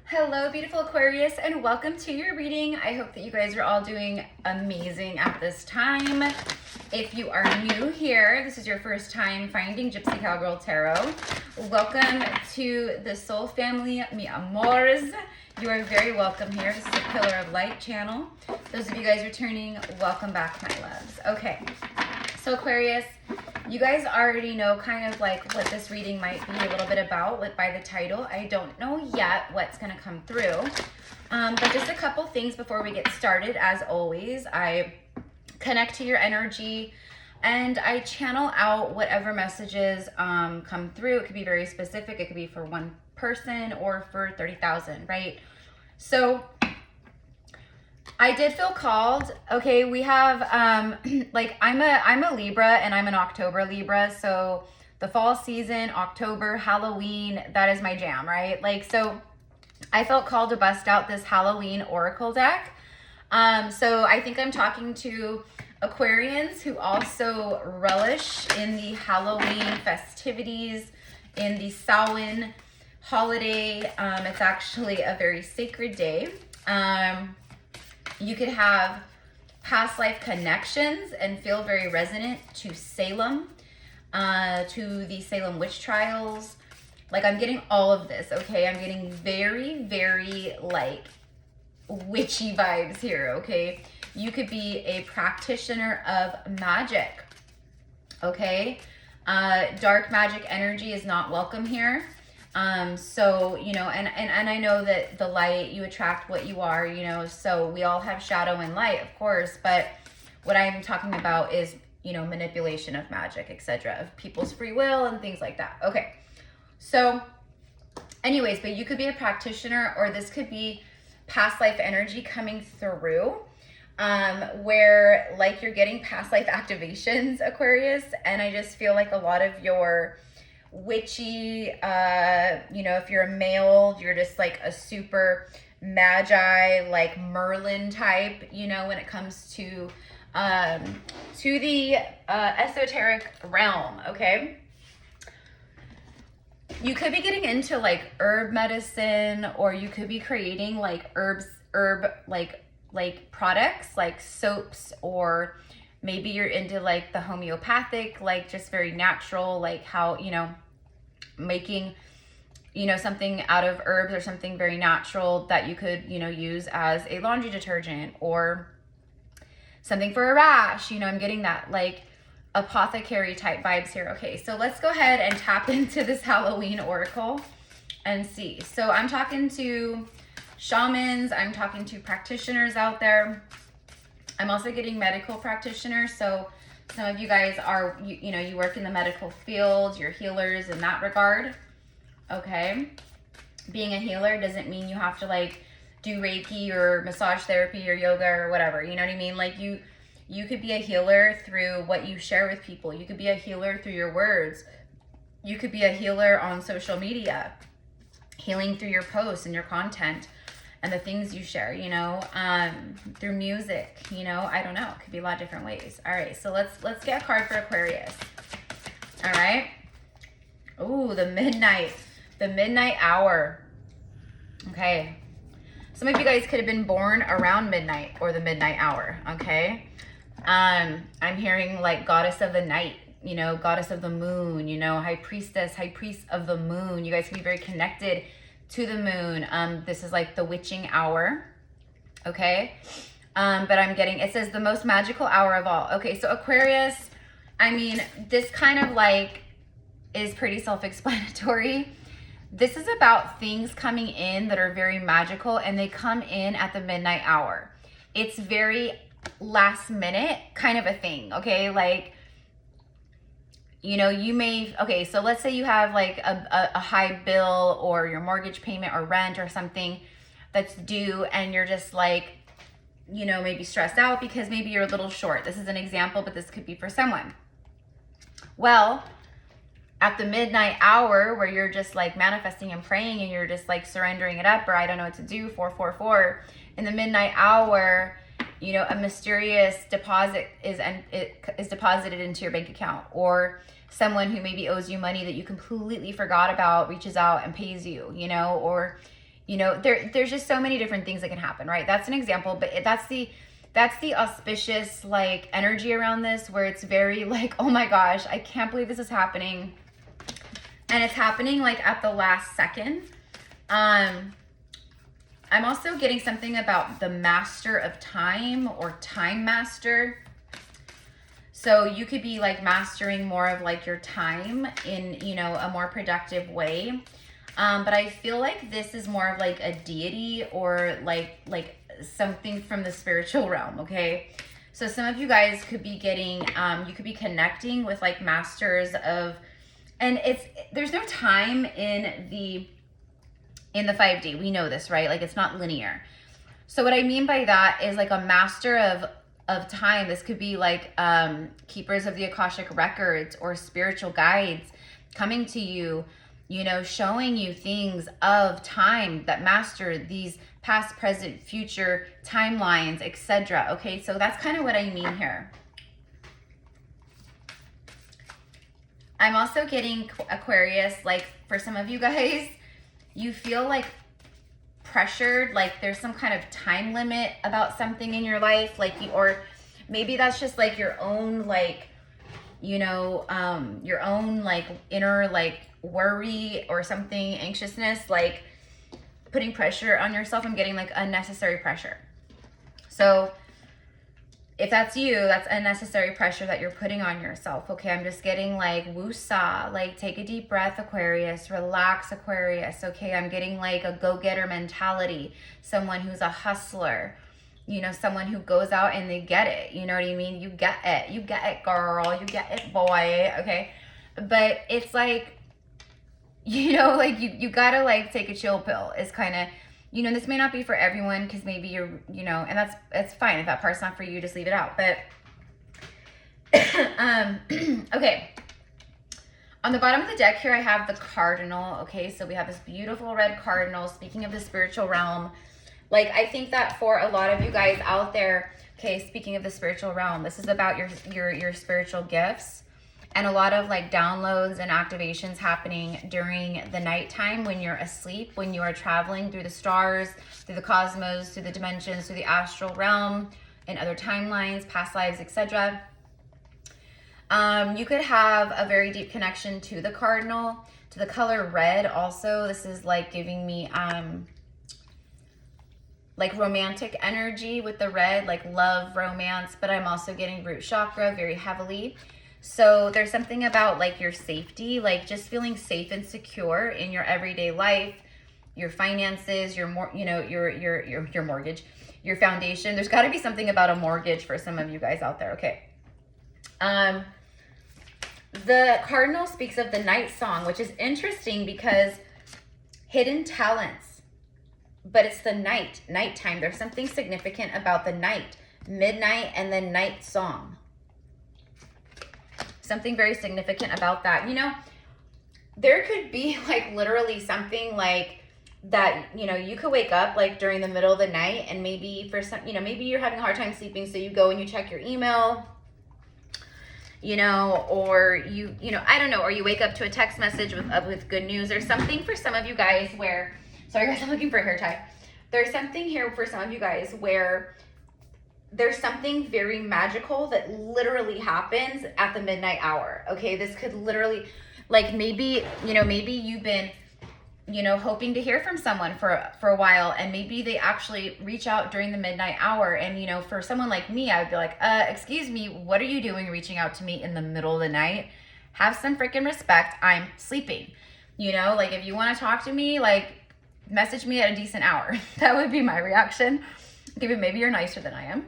Hello, beautiful Aquarius, and welcome to your reading. I hope that you guys are all doing amazing at this time. If you are new here, this is your first time finding Gypsy Cowgirl Tarot. Welcome to the Soul Family, mi amores. You are very welcome here. This is a Pillar of Light channel. Those of you guys returning, welcome back, my loves. Okay, so Aquarius, you guys already know kind of like what this reading might be a little bit about by the title. I don't know yet what's going to come through, but just a couple things before we get started. As always, I connect to your energy and I channel out whatever messages come through. It could be very specific. It could be for one person or for 30,000, right? So I did feel called. Okay, we have like I'm a Libra and I'm an October Libra, so the fall season, October, Halloween, that is my jam, right? Like, so I felt called to bust out this Halloween oracle deck. So I think I'm talking to Aquarians who also relish in the Halloween festivities, in the Samhain holiday. It's actually a very sacred day. You could have past life connections and feel very resonant to Salem, to the Salem witch trials. Like, I'm getting all of this, okay? I'm getting very, very, like, witchy vibes here, okay? You could be a practitioner of magic, okay? Dark magic energy is not welcome here. So, you know, and I know that the light, you attract what you are, you know, so we all have shadow and light, of course, but what I'm talking about is, you know, manipulation of magic, etc., of people's free will and things like that. Okay. So anyways, but you could be a practitioner, or this could be past life energy coming through, where like you're getting past life activations, Aquarius. And I just feel like a lot of your witchy, you know, if you're a male, you're just like a super magi, like Merlin type, you know, when it comes to the esoteric realm, okay? You could be getting into like herb medicine, or you could be creating like herb like products like soaps, or maybe you're into like the homeopathic, like just very natural, like how, you know, making, you know, something out of herbs or something very natural that you could, you know, use as a laundry detergent, or something for a rash. You know, I'm getting that like apothecary type vibes here. Okay, so let's go ahead and tap into this Halloween oracle and see. So I'm talking to shamans, I'm talking to practitioners out there. I'm also getting medical practitioners. So some of you guys are, you know, you work in the medical field, you're healers in that regard. Okay. Being a healer doesn't mean you have to like do Reiki or massage therapy or yoga or whatever. You know what I mean? Like you could be a healer through what you share with people. You could be a healer through your words. You could be a healer on social media, healing through your posts and your content and the things you share, you know, through music, you know, I don't know. It could be a lot of different ways. All right, so let's get a card for Aquarius. All right. Ooh, the midnight hour. Okay. Some of you guys could have been born around midnight or the midnight hour, okay? I'm hearing like goddess of the night, you know, goddess of the moon, you know, high priestess, high priest of the moon. You guys can be very connected to the moon. This is like the witching hour, okay? But I'm getting, it says the most magical hour of all. Okay, so Aquarius, I mean, this kind of like is pretty self-explanatory. This is about things coming in that are very magical, and they come in at the midnight hour. It's very last minute kind of a thing, okay? Like, you know, you may, okay, so let's say you have like a high bill, or your mortgage payment or rent or something that's due, and you're just like, you know, maybe stressed out because maybe you're a little short. This is an example, but this could be for someone. Well, at the midnight hour where you're just like manifesting and praying and you're just like surrendering it up, or I don't know what to do, 444, in the midnight hour, you know, a mysterious deposit is deposited into your bank account, or someone who maybe owes you money that you completely forgot about reaches out and pays you, you know, or You know, there's just so many different things that can happen, right? That's an example, but that's the auspicious like energy around this, where it's very like, oh my gosh, I can't believe this is happening. And it's happening like at the last second. I'm also getting something about the master of time or time master. So you could be like mastering more of like your time in, you know, a more productive way. But I feel like this is more of like a deity or like something from the spiritual realm, okay? So some of you guys could be getting, you could be connecting with like masters of, and there's no time in the 5D. We know this, right? Like it's not linear. So what I mean by that is like a master of time. This could be like keepers of the Akashic records or spiritual guides coming to you, you know, showing you things of time that master these past, present, future timelines, etc. Okay, so that's kind of what I mean here. I'm also getting Aquarius, like for some of you guys, you feel like pressured, like there's some kind of time limit about something in your life, like or maybe that's just like your own like, you know, your own like inner like worry or something, anxiousness, like putting pressure on yourself. I'm getting like unnecessary pressure. So if that's you, that's unnecessary pressure that you're putting on yourself. Okay, I'm just getting like woosah, like take a deep breath, Aquarius, relax, Aquarius. Okay, I'm getting like a go-getter mentality, someone who's a hustler, you know, someone who goes out and they get it. You know what I mean? You get it, girl, you get it, boy. Okay, but it's like, you know, like you gotta like take a chill pill. It's kind of, you know, this may not be for everyone because maybe you're, you know, and that's fine. If that part's not for you, just leave it out. But okay, on the bottom of the deck here, I have the cardinal. Okay, so we have this beautiful red cardinal. Speaking of the spiritual realm, like I think that for a lot of you guys out there, okay, speaking of the spiritual realm, this is about your spiritual gifts. And a lot of like downloads and activations happening during the nighttime when you're asleep, when you are traveling through the stars, through the cosmos, through the dimensions, through the astral realm, and other timelines, past lives, etc. You could have a very deep connection to the cardinal, to the color red also. This is like giving me like romantic energy with the red, like love, romance, but I'm also getting root chakra very heavily. So there's something about like your safety, like just feeling safe and secure in your everyday life, your finances, your mortgage, your foundation. There's got to be something about a mortgage for some of you guys out there. Okay. The cardinal speaks of the night song, which is interesting because hidden talents, but it's the nighttime. There's something significant about the night, midnight, and then night song. Something very significant about that. You know, there could be like literally something like that, you know, you could wake up like during the middle of the night and maybe for some, you know, maybe you're having a hard time sleeping. So you go and you check your email, you know, or you know, I don't know, or you wake up to a text message with good news or something for some of you guys where, sorry guys, I'm looking for a hair tie. There's something here for some of you guys where there's something very magical that literally happens at the midnight hour. Okay, this could literally, like maybe, you know, maybe you've been, you know, hoping to hear from someone for a while, and maybe they actually reach out during the midnight hour. And, you know, for someone like me, I would be like, excuse me, what are you doing reaching out to me in the middle of the night? Have some freaking respect. I'm sleeping. You know, like if you want to talk to me, like message me at a decent hour. That would be my reaction. Maybe you're nicer than I am.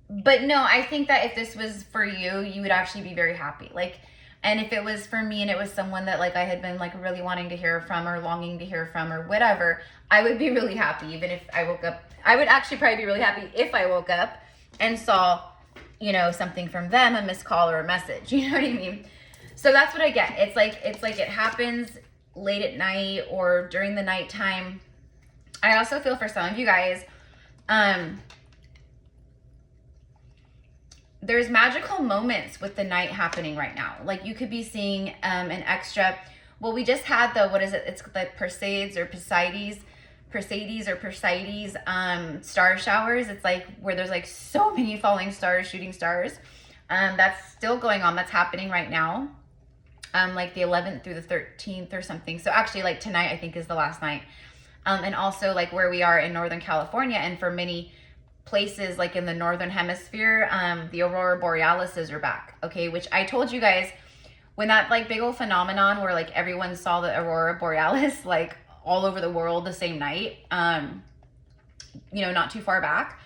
But no, I think that if this was for you, you would actually be very happy. Like, and if it was for me and it was someone that like I had been like really wanting to hear from or longing to hear from or whatever, I would be really happy. Even if I woke up, I would actually probably be really happy if I woke up and saw, you know, something from them, a missed call or a message. You know what I mean? So that's what I get. It's like it happens late at night or during the nighttime. I also feel for some of you guys, there's magical moments with the night happening right now. Like you could be seeing an extra, Well, we just had the, what is it? It's the Perseids or Perseides star showers. It's like where there's like so many falling stars, shooting stars. That's still going on. That's happening right now. Like the 11th through the 13th or something. So actually like tonight I think is the last night. And also like where we are in Northern California, and for many places like in the Northern Hemisphere, the Aurora Borealis are back. Okay, which I told you guys, when that like big old phenomenon where like everyone saw the Aurora Borealis like all over the world the same night, you know, not too far back,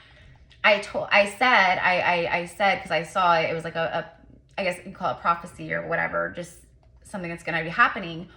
I said, because I saw it, it was like a I guess you call it prophecy or whatever, just something that's going to be happening.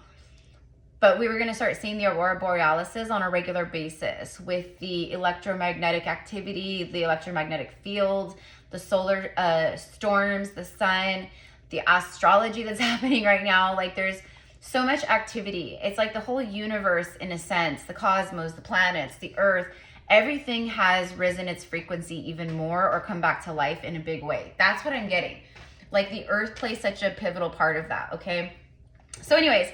But we were going to start seeing the Aurora Borealis on a regular basis with the electromagnetic activity, the electromagnetic field, the solar storms, the sun, the astrology that's happening right now. Like there's so much activity. It's like the whole universe, in a sense, the cosmos, the planets, the earth, everything has risen its frequency even more or come back to life in a big way. That's what I'm getting. Like the earth plays such a pivotal part of that, okay? So anyways,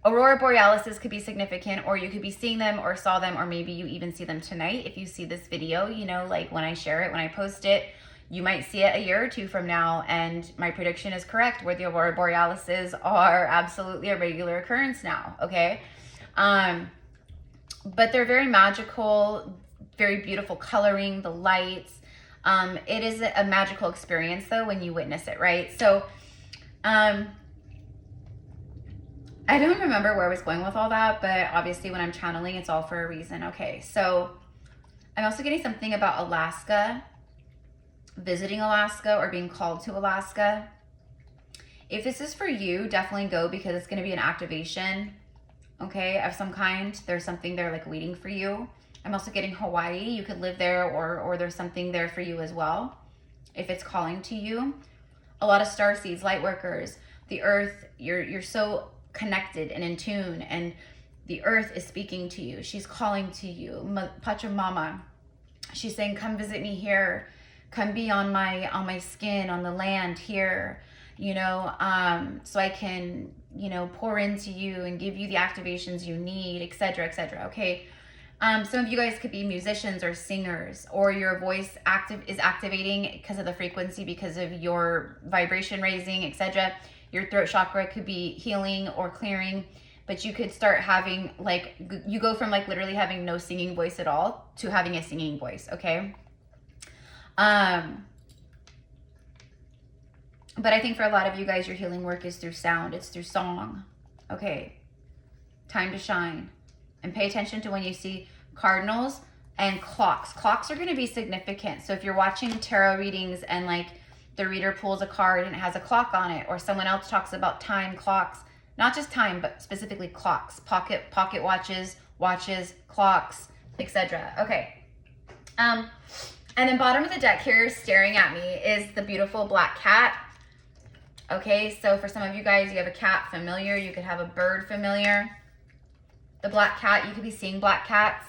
Aurora Borealis could be significant, or you could be seeing them or saw them, or maybe you even see them tonight. If you see this video, you know, like when I share it, when I post it, you might see it a year or two from now, and my prediction is correct, where the Aurora Borealis are absolutely a regular occurrence now, okay? But they're very magical, very beautiful coloring, the lights. It is a magical experience though when you witness it, right? So I don't remember where I was going with all that, but obviously when I'm channeling, it's all for a reason. Okay, so I'm also getting something about Alaska, visiting Alaska or being called to Alaska. If this is for you, definitely go, because it's going to be an activation, okay, of some kind. There's something there like waiting for you. I'm also getting Hawaii. You could live there, or there's something there for you as well, if it's calling to you. A lot of star seeds, light workers, the earth, you're so connected and in tune, and the earth is speaking to you. She's calling to you. Pachamama, she's saying, come visit me here. Come be on my skin, on the land here, you know, so I can, you know, pour into you and give you the activations you need, etc., etc. Okay. Some of you guys could be musicians or singers, or your voice is activating because of the frequency, because of your vibration raising, etc. Your throat chakra could be healing or clearing, but you could start having like, you go from like literally having no singing voice at all to having a singing voice, okay? But I think for a lot of you guys, your healing work is through sound. It's through song, okay? Time to shine. And pay attention to when you see cardinals and clocks. Clocks are going to be significant. So if you're watching tarot readings and like the reader pulls a card and it has a clock on it, or someone else talks about time, clocks, not just time, but specifically clocks, pocket watches, clocks, etc. Okay. And then bottom of the deck here, staring at me, is the beautiful black cat. Okay, so for some of you guys, you have a cat familiar. You could have a bird familiar. The black cat, you could be seeing black cats,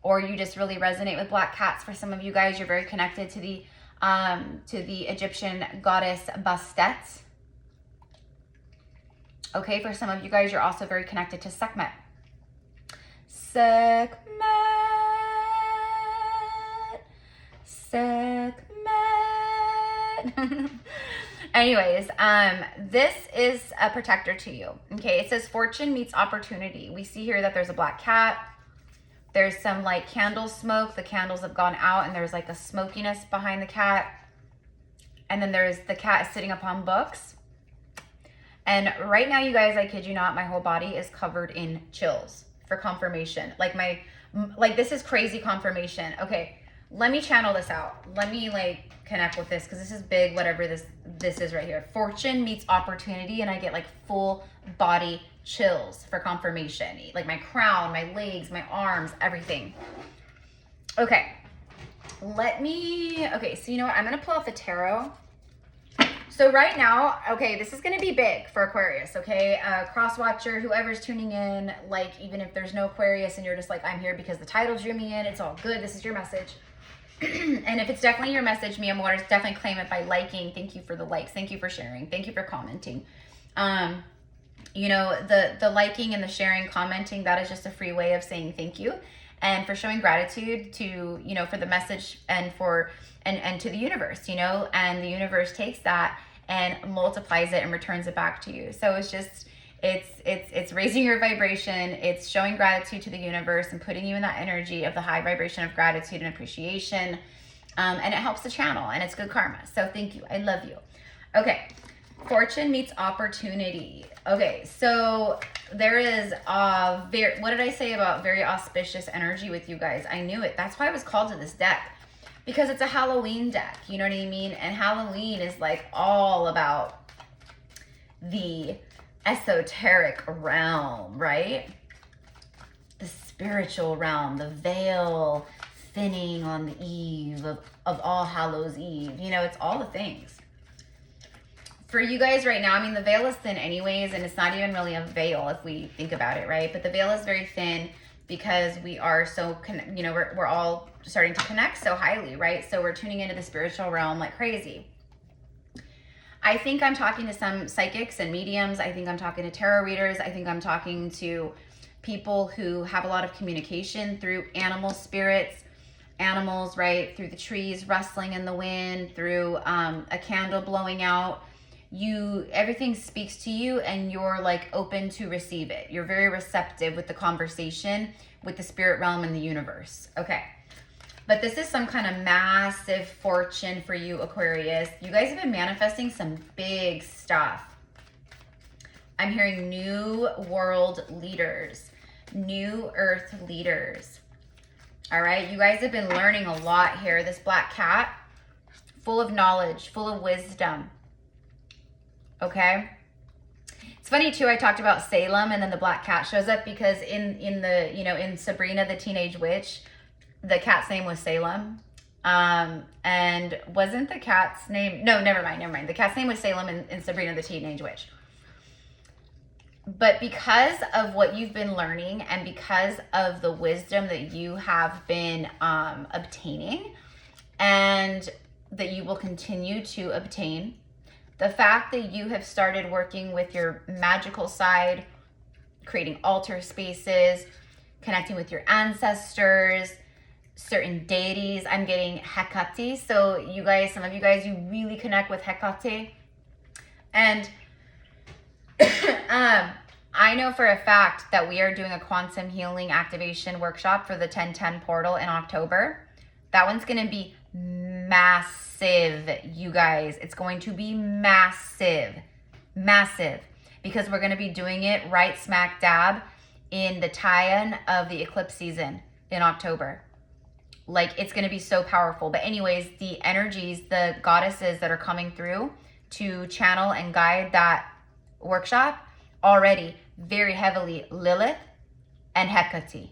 or you just really resonate with black cats. For some of you guys, you're very connected to the Egyptian goddess Bastet. Okay, for some of you guys, you're also very connected to Sekhmet. Sekhmet. Anyways, this is a protector to you. Okay, it says fortune meets opportunity. We see here that there's a black cat. There's some like candle smoke. The candles have gone out and there's like a smokiness behind the cat. And then there's the cat sitting upon books. And right now, you guys, I kid you not, my whole body is covered in chills for confirmation. Like this is crazy confirmation. Okay, let me channel this out. Let me like connect with this, because this is big, whatever this is right here. Fortune meets opportunity, and I get like full body chills for confirmation. Like my crown, my legs, my arms, everything. Okay, okay, so you know what? I'm gonna pull out the tarot. So right now, okay, this is gonna be big for Aquarius, okay? Cross watcher, whoever's tuning in, like even if there's no Aquarius and you're just like, I'm here because the title drew me in, it's all good, this is your message. And if it's definitely your message, mi amores, definitely claim it by liking. Thank you for the likes. Thank you for sharing. Thank you for commenting. You know, the liking and the sharing, commenting, that is just a free way of saying thank you and for showing gratitude to, you know, for the message and for and to the universe, you know, and the universe takes that and multiplies it and returns it back to you. So it's just it's raising your vibration, it's showing gratitude to the universe and putting you in that energy of the high vibration of gratitude and appreciation. And it helps the channel and it's good karma. So thank you. I love you. Okay. Fortune meets opportunity. Okay, so there is a very, what did I say about very auspicious energy with you guys? I knew it. That's why I was called to this deck, because it's a Halloween deck. You know what I mean? And Halloween is like all about the esoteric realm, right? The spiritual realm, the veil thinning on the eve of All Hallows Eve. You know, it's all the things. For you guys right now, I mean, the veil is thin anyways, and it's not even really a veil if we think about it, right? But the veil is very thin because we are so, you know, we're all starting to connect so highly, right? So we're tuning into the spiritual realm like crazy. I think I'm talking to some psychics and mediums. I think I'm talking to tarot readers. I think I'm talking to people who have a lot of communication through animal spirits, animals, right? Through the trees rustling in the wind, through a candle blowing out. Everything speaks to you and you're like open to receive it. You're very receptive with the conversation with the spirit realm and the universe. Okay. But this is some kind of massive fortune for you, Aquarius. You guys have been manifesting some big stuff. I'm hearing new world leaders, new earth leaders. All right. You guys have been learning a lot here. This black cat, full of knowledge, full of wisdom. Okay. It's funny too, I talked about Salem and then the black cat shows up because in the, you know, in Sabrina the Teenage Witch, the cat's name was Salem. And wasn't the cat's name, no, never mind. The cat's name was Salem in Sabrina the Teenage Witch. But because of what you've been learning and because of the wisdom that you have been obtaining and that you will continue to obtain, the fact that you have started working with your magical side, creating altar spaces, connecting with your ancestors, certain deities. I'm getting Hecate. So you guys, some of you guys, you really connect with Hecate. And I know for a fact that we are doing a quantum healing activation workshop for the 1010 portal in October. That one's going to be massive, you guys. It's going to be massive, because we're going to be doing it right smack dab in the tie-in of the eclipse season in October. Like, it's going to be so powerful. But anyways, the energies, the goddesses that are coming through to channel and guide that workshop already very heavily Lilith and Hecate.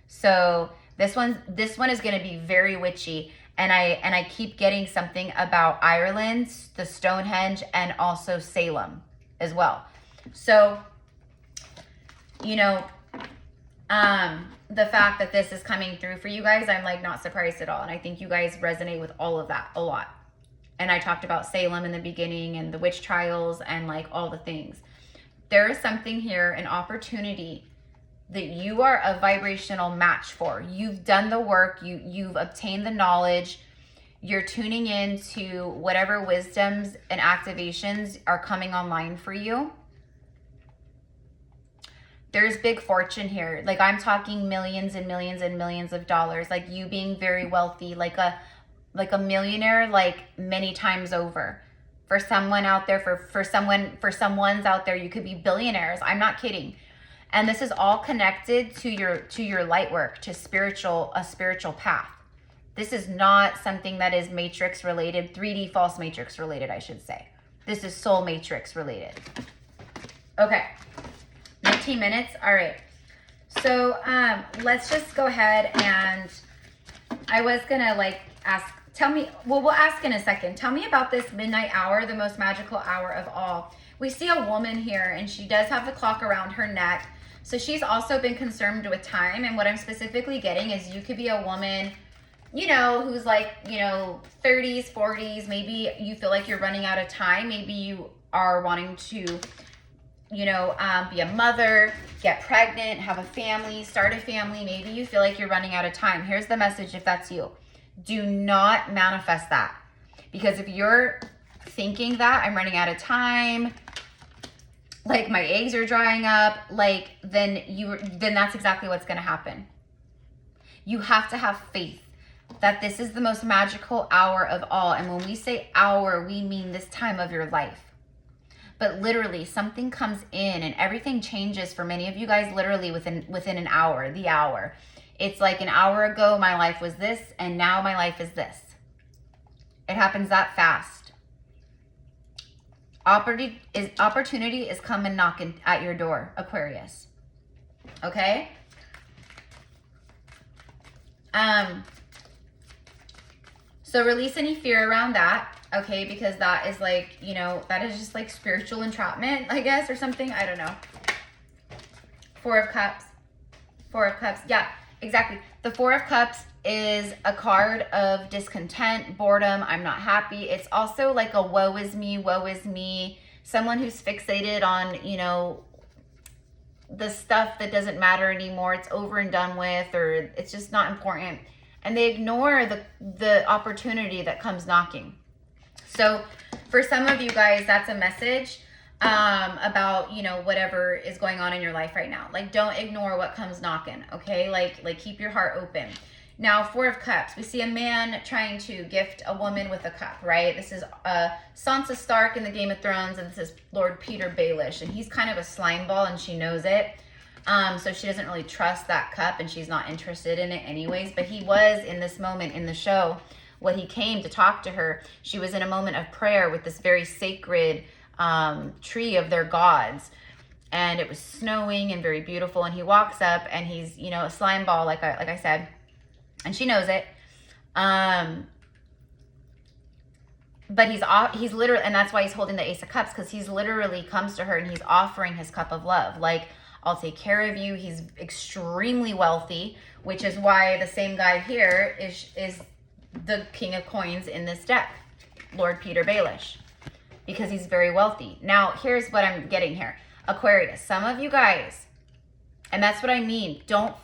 So this one is going to be very witchy. And I keep getting something about Ireland, the Stonehenge, and also Salem as well. So, you know, the fact that this is coming through for you guys, I'm like not surprised at all. And I think you guys resonate with all of that a lot. And I talked about Salem in the beginning and the witch trials and like all the things. There is something here, an opportunity that you are a vibrational match for. You've done the work, you've obtained the knowledge, you're tuning into whatever wisdoms and activations are coming online for you. There's big fortune here. Like, I'm talking millions and millions and millions of dollars, like you being very wealthy, like a millionaire, like many times over. For someone out there, for someone's out there, you could be billionaires. I'm not kidding. And this is all connected to your light work, to a spiritual path. This is not something that is matrix related, 3D false matrix related, I should say. This is soul matrix related. Okay, 19 minutes. All right. So let's just go ahead and I was gonna like ask, tell me, well, we'll ask in a second. Tell me about this midnight hour, the most magical hour of all. We see a woman here and she does have the clock around her neck. So she's also been concerned with time. And what I'm specifically getting is you could be a woman, you know, who's like, you know, 30s, 40s. Maybe you feel like you're running out of time. Maybe you are wanting to be a mother, get pregnant, have a family, start a family. Maybe you feel like you're running out of time. Here's the message if that's you. Do not manifest that. Because if you're thinking that I'm running out of time, like my eggs are drying up, like then that's exactly what's going to happen. You have to have faith that this is the most magical hour of all. And when we say hour, we mean this time of your life. But literally something comes in and everything changes for many of you guys literally within an hour, the hour. It's like an hour ago, my life was this, and now my life is this. It happens that fast. Opportunity is coming knocking at your door, Aquarius. Okay? So release any fear around that, okay? Because that is like, that is just like spiritual entrapment, I guess, or something. I don't know. Four of Cups. Yeah, exactly. The Four of Cups is a card of discontent, boredom, I'm not happy. It's also like a woe is me. Someone who's fixated on, the stuff that doesn't matter anymore. It's over and done with, or it's just not important. And they ignore the opportunity that comes knocking. So for some of you guys, that's a message about, whatever is going on in your life right now. Like, don't ignore what comes knocking, okay? Like keep your heart open. Now, Four of Cups, we see a man trying to gift a woman with a cup, right? This is Sansa Stark in the Game of Thrones, and this is Lord Peter Baelish, and he's kind of a slime ball, and she knows it. So she doesn't really trust that cup, and she's not interested in it anyways. But he was in this moment in the show when he came to talk to her. She was in a moment of prayer with this very sacred tree of their gods. And it was snowing and very beautiful. And he walks up, and he's, a slime ball, like I said. And she knows it. But he's literally, and that's why he's holding the Ace of Cups, because he's literally comes to her and he's offering his cup of love. Like, I'll take care of you. He's extremely wealthy, which is why the same guy here is the King of Coins in this deck, Lord Peter Baelish, because he's very wealthy. Now, here's what I'm getting here. Aquarius, some of you guys, and that's what I mean, don't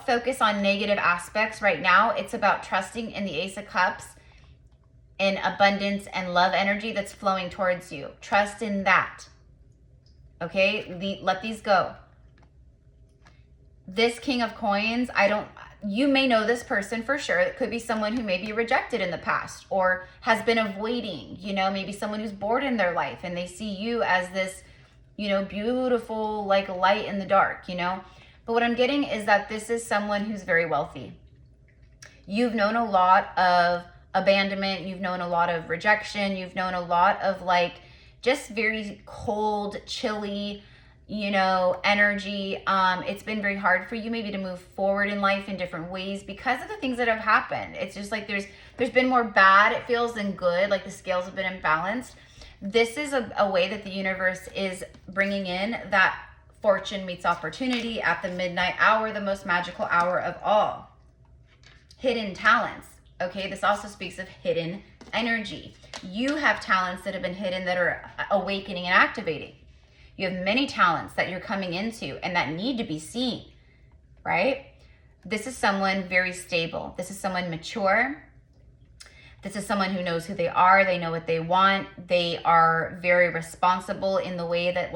focus on negative aspects right now. It's about trusting in the Ace of Cups and abundance and love energy that's flowing towards you. Trust in that. Okay? Let these go. This King of Coins, you may know this person for sure. It could be someone who may be rejected in the past or has been avoiding, maybe someone who's bored in their life and they see you as this, beautiful, like light in the dark, But what I'm getting is that this is someone who's very wealthy. You've known a lot of abandonment. You've known a lot of rejection. You've known a lot of just very cold, chilly, energy. It's been very hard for you maybe to move forward in life in different ways because of the things that have happened. It's just like there's been more bad, it feels, than good. Like the scales have been imbalanced. This is a way that the universe is bringing in that fortune meets opportunity at the midnight hour, the most magical hour of all. Hidden talents. Okay, this also speaks of hidden energy. You have talents that have been hidden that are awakening and activating. You have many talents that you're coming into and that need to be seen, right? This is someone very stable. This is someone mature. This is someone who knows who they are. They know what they want. They are very responsible in the way that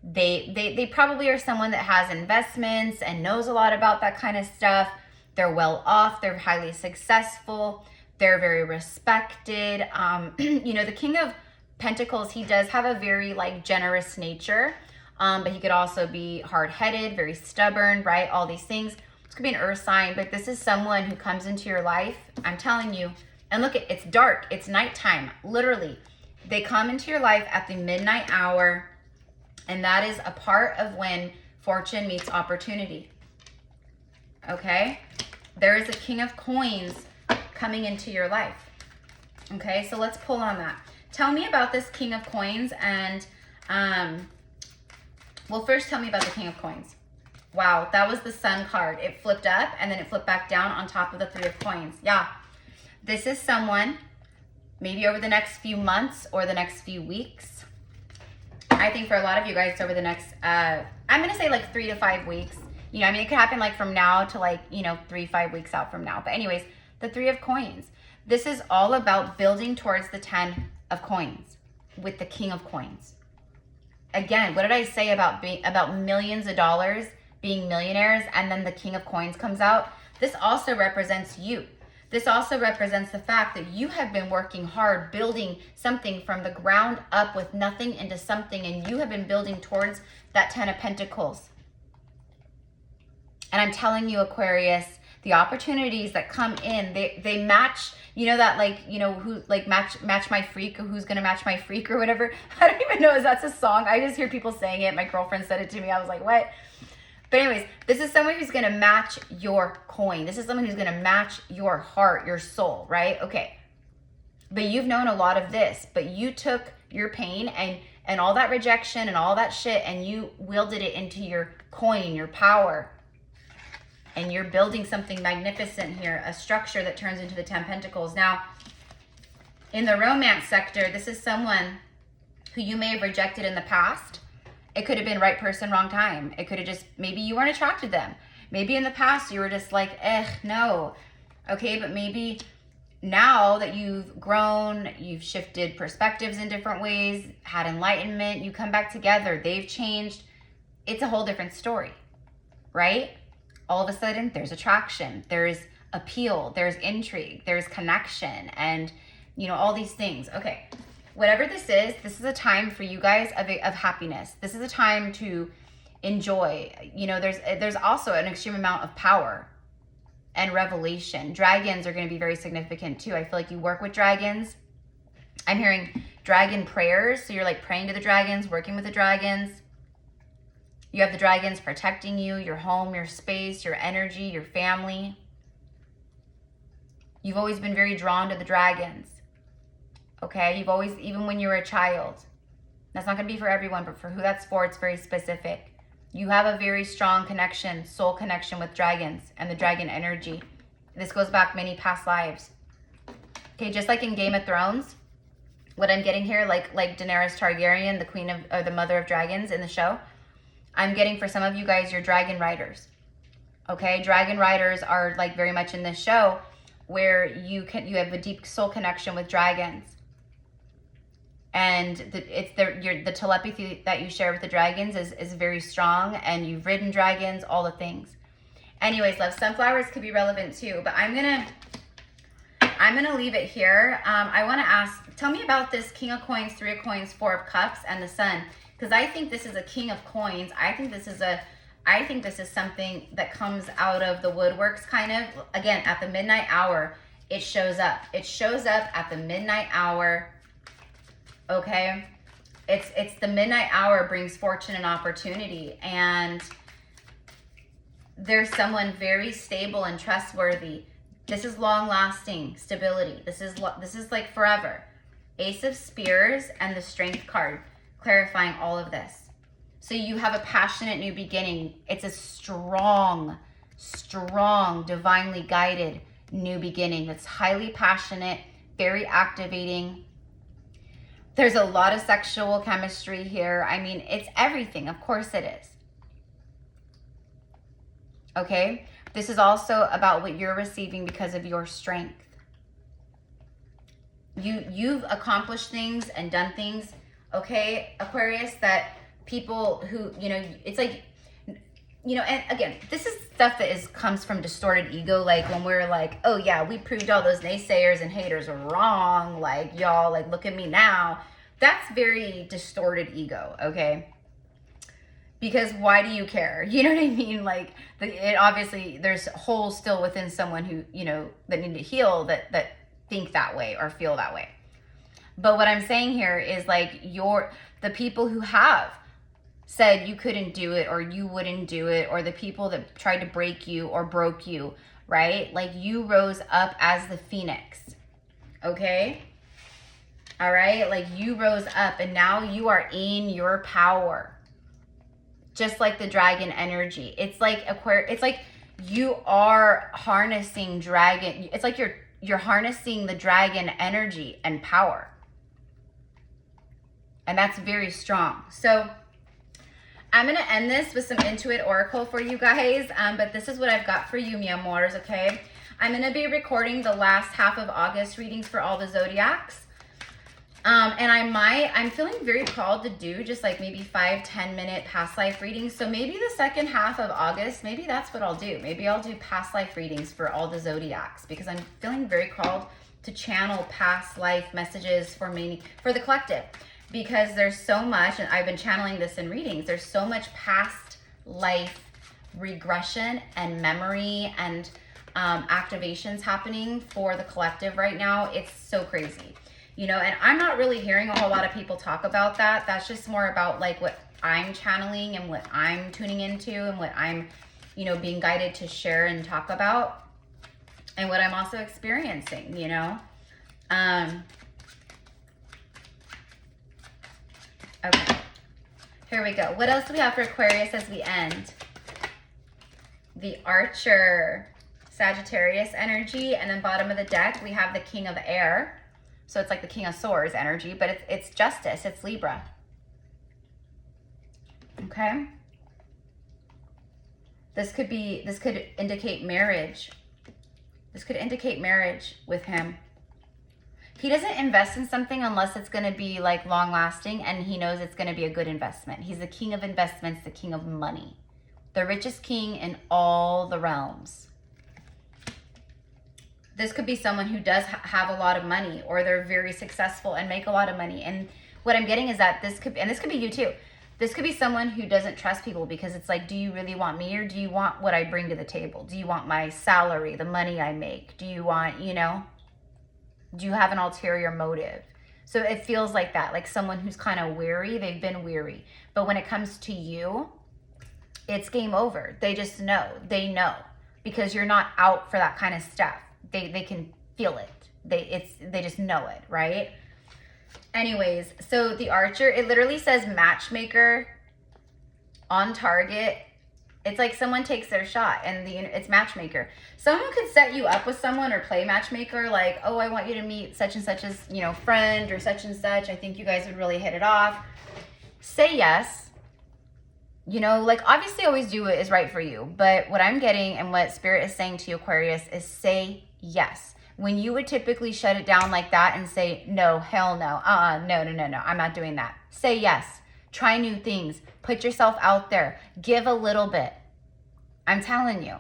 they probably are someone that has investments and knows a lot about that kind of stuff. They're well off. They're highly successful. They're very respected. The King of Pentacles, he does have a very generous nature, but he could also be hard-headed, very stubborn, right? All these things. This could be an earth sign, but this is someone who comes into your life. I'm telling you, and look, it's dark, it's nighttime, literally. They come into your life at the midnight hour, and that is a part of when fortune meets opportunity. Okay? There is a King of Coins coming into your life. Okay, so let's pull on that. Tell me about this King of Coins and, well, first tell me about the King of Coins. Wow, that was the Sun card. It flipped up and then it flipped back down on top of the Three of Coins. Yeah, this is someone, maybe over the next few months or the next few weeks. I I think for a lot of you guys over the next, I'm going to say like 3 to 5 weeks. You know, I mean, it could happen like from now to like, you know, 3-5 weeks out from now. But anyways, the 3 of coins. This is all about building towards the 10 of coins with the king of coins. Again, what did I say about millions of dollars, being millionaires, and then the king of coins comes out? This also represents you. This also represents the fact that you have been working hard, building something from the ground up with nothing into something, and you have been building towards that 10 of pentacles. And I'm telling you, Aquarius, the opportunities that come in, they match, you know, that like, you know, who like match my freak, or who's gonna match my freak or whatever. I don't even know if that's a song. I just hear people saying it. My girlfriend said it to me. I was like, what? But anyways, this is someone who's gonna match your coin. This is someone who's gonna match your heart, your soul, right? Okay. But you've known a lot of this, but you took your pain and all that rejection and all that shit, and you wielded it into your coin, your power. And you're building something magnificent here, a structure that turns into the 10 pentacles. Now, in the romance sector, this is someone who you may have rejected in the past. It could have been right person, wrong time. It could have just, maybe you weren't attracted to them. Maybe in the past you were just like, no. Okay, but maybe now that you've grown, you've shifted perspectives in different ways, had enlightenment, you come back together, they've changed. It's a whole different story, right? All of a sudden, there's attraction, there's appeal, there's intrigue, there's connection, and, you know, all these things. Okay, whatever this is a time for you guys of happiness. This is a time to enjoy. You know, there's also an extreme amount of power and revelation. Dragons are going to be very significant too. I feel like you work with dragons. I'm hearing dragon prayers. So you're like praying to the dragons, working with the dragons. You have the dragons protecting you, your home, your space, your energy, your family. You've always been very drawn to the dragons. Okay? You've always, even when you were a child. That's not going to be for everyone, but for who that's for, it's very specific. You have a very strong connection, soul connection with dragons and the dragon energy. This goes back many past lives. Okay, just like in Game of Thrones, what I'm getting here, like Daenerys Targaryen, the queen of, or the mother of dragons in the show, I'm getting for some of you guys, you're dragon riders. Okay, dragon riders are like very much in this show where you have a deep soul connection with dragons. And the telepathy that you share with the dragons is very strong, and you've ridden dragons, all the things. Anyways, love, sunflowers could be relevant too, but I'm gonna leave it here. I want to ask, tell me about this King of Coins, 3 of Coins, 4 of Cups, and the Sun, because I think this is a King of Coins. I think this is something that comes out of the woodworks, kind of. Again, at the midnight hour, it shows up. It shows up at the midnight hour. Okay, it's the midnight hour brings fortune and opportunity, and there's someone very stable and trustworthy. This is long-lasting stability. This is like forever. Ace of Spears and the Strength card, clarifying all of this. So you have a passionate new beginning. It's a strong, divinely guided new beginning that's highly passionate, very activating. There's a lot of sexual chemistry here. I mean, it's everything. Of course it is. Okay? This is also about what you're receiving because of your strength. You've accomplished things and done things, okay, Aquarius, that people who, you know, it's like, you know, and again, this is stuff that comes from distorted ego. Like when we're like, oh yeah, we proved all those naysayers and haters are wrong. Like, y'all, like, look at me now. That's very distorted ego, okay? Because why do you care? You know what I mean? Like, it obviously, there's holes still within someone who, you know, that need to heal, that think that way or feel that way. But what I'm saying here is like the people who have said you couldn't do it or you wouldn't do it, or the people that tried to break you or broke you, right? Like, you rose up as the phoenix, okay? All right? Like, you rose up and now you are in your power. Just like the dragon energy. It's like it's like you are harnessing dragon. It's like you're harnessing the dragon energy and power. And that's very strong. So I'm going to end this with some Intuit Oracle for you guys. But this is what I've got for you, mi amors, okay? I'm going to be recording the last half of August readings for all the zodiacs. And I'm feeling very called to do just like maybe 5-10 minute past life readings. So maybe the second half of August, maybe that's what I'll do. Maybe I'll do past life readings for all the zodiacs because I'm feeling very called to channel past life messages for the collective, because there's so much, and I've been channeling this in readings, there's so much past life regression and memory and activations happening for the collective right now. It's so crazy. You know, and I'm not really hearing a whole lot of people talk about that. That's just more about like what I'm channeling and what I'm tuning into and what I'm, you know, being guided to share and talk about, and what I'm also experiencing, you know. Okay, here we go. What else do we have for Aquarius as we end? The Archer, Sagittarius energy, and then bottom of the deck we have the King of Air. So it's like the King of Swords energy, but it's Justice, it's Libra. Okay? This could indicate marriage. This could indicate marriage with him. He doesn't invest in something unless it's going to be like long lasting and he knows it's going to be a good investment. He's the king of investments, the king of money. The richest king in all the realms. This could be someone who does have a lot of money, or they're very successful and make a lot of money. And what I'm getting is that this could be you too. This could be someone who doesn't trust people because it's like, do you really want me, or do you want what I bring to the table? Do you want my salary, the money I make? Do you want, you know, do you have an ulterior motive? So it feels like that, like someone who's kind of weary, they've been weary. But when it comes to you, it's game over. They just know, they know, because you're not out for that kind of stuff. They can feel it. They just know it, right? Anyways, so the Archer, it literally says matchmaker on target. It's like someone takes their shot, and it's matchmaker. Someone could set you up with someone or play matchmaker, like, oh, I want you to meet such and such as, you know, friend or such and such. I think you guys would really hit it off. Say yes. You know, like obviously always do what is right for you. But what I'm getting and what Spirit is saying to you, Aquarius, is say yes. When you would typically shut it down like that and say, no, hell no, no, I'm not doing that. Say yes. Try new things. Put yourself out there. Give a little bit. I'm telling you.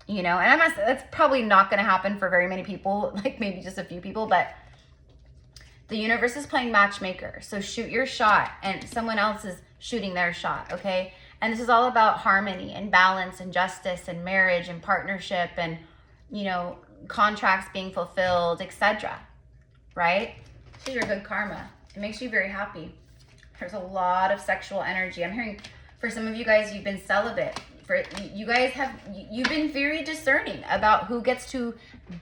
You know, and that's probably not going to happen for very many people, like maybe just a few people, but the universe is playing matchmaker. So shoot your shot and someone else is shooting their shot, okay? And this is all about harmony and balance and justice and marriage and partnership and, you know, contracts being fulfilled, etc. Right? So your good karma. It makes you very happy. There's a lot of sexual energy. I'm hearing for some of you guys, you've been celibate. For you guys you've been very discerning about who gets to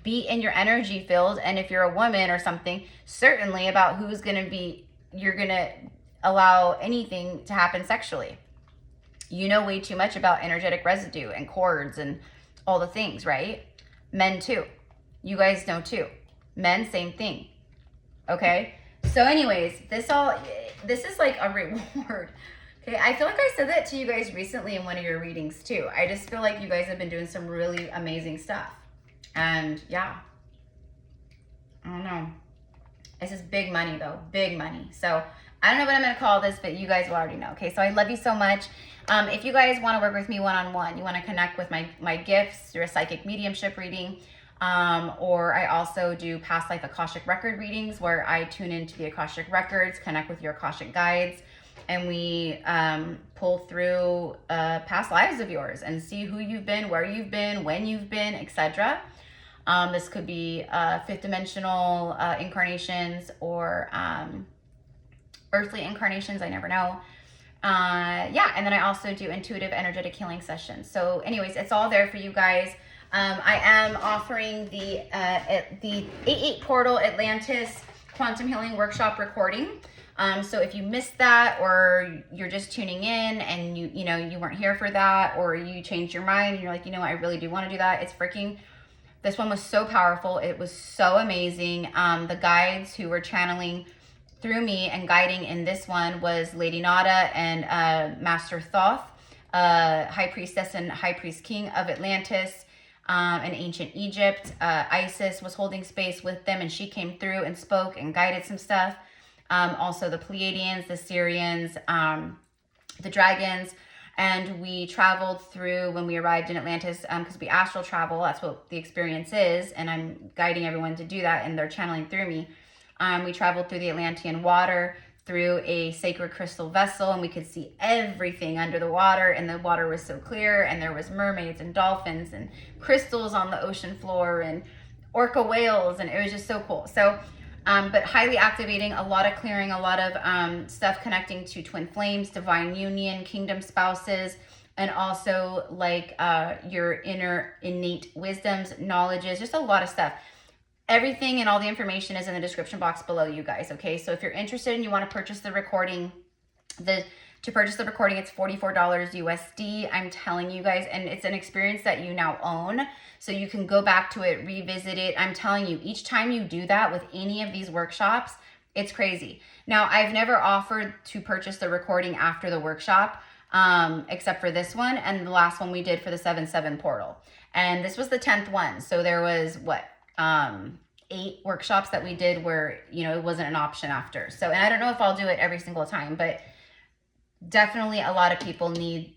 be in your energy field, and if you're a woman or something, certainly about who's going to be, you're going to allow anything to happen sexually. You know way too much about energetic residue and cords and all the things, right? Men too. You guys know too. Men, same thing. Okay? So anyways, this is like a reward. Okay, I feel like I said that to you guys recently in one of your readings too. I just feel like you guys have been doing some really amazing stuff. And yeah, I don't know. This is big money though, big money. So I don't know what I'm going to call this, but you guys will already know. Okay, so I love you so much. If you guys want to work with me one-on-one, you want to connect with my gifts through a psychic mediumship reading, or I also do past life Akashic record readings where I tune into the Akashic records, connect with your Akashic guides, and we pull through past lives of yours and see who you've been, where you've been, when you've been, etc. This could be fifth dimensional incarnations or earthly incarnations, I never know. Yeah, and then I also do intuitive energetic healing sessions. So anyways, it's all there for you guys. I am offering the 8/8 Portal Atlantis Quantum Healing Workshop recording. So if you missed that, or you're just tuning in and you know you weren't here for that, or you changed your mind and you're like, you know, I really do want to do that. This one was so powerful. It was so amazing. The guides who were channeling through me and guiding in this one was Lady Nada and Master Thoth, High Priestess and High Priest King of Atlantis, and ancient Egypt. Isis was holding space with them, and she came through and spoke and guided some stuff. Also the Pleiadians, the Syrians, the dragons. And we traveled through when we arrived in Atlantis, because we astral travel. That's what the experience is. And I'm guiding everyone to do that, and they're channeling through me. We traveled through the Atlantean water, through a sacred crystal vessel, and we could see everything under the water, and the water was so clear, and there was mermaids and dolphins and crystals on the ocean floor and orca whales, and it was just so cool. So but highly activating, a lot of clearing, a lot of stuff connecting to twin flames, divine union, kingdom spouses, and also like your inner innate wisdoms, knowledges, just a lot of stuff. Everything and all the information is in the description box below, you guys, okay? So if you're interested and you want to purchase the recording, to purchase the recording, it's $44 USD. I'm telling you guys, and it's an experience that you now own, so you can go back to it, revisit it. I'm telling you, each time you do that with any of these workshops, it's crazy. Now, I've never offered to purchase the recording after the workshop, except for this one and the last one we did for the 7/7 portal. And this was the 10th one. So there was, what, 8 workshops that we did where, you know, it wasn't an option after. So, and I don't know if I'll do it every single time, but definitely a lot of people need,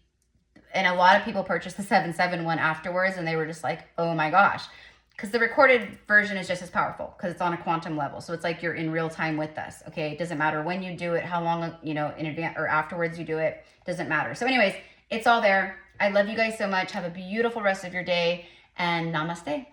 and a lot of people purchased the 7/7 one afterwards, and they were just like, oh my gosh, because the recorded version is just as powerful because it's on a quantum level. So it's like you're in real time with us. Okay, it doesn't matter when you do it, how long, you know, in advance or afterwards you do it, doesn't matter. So anyways, it's all there. I love you guys so much. Have a beautiful rest of your day, and namaste.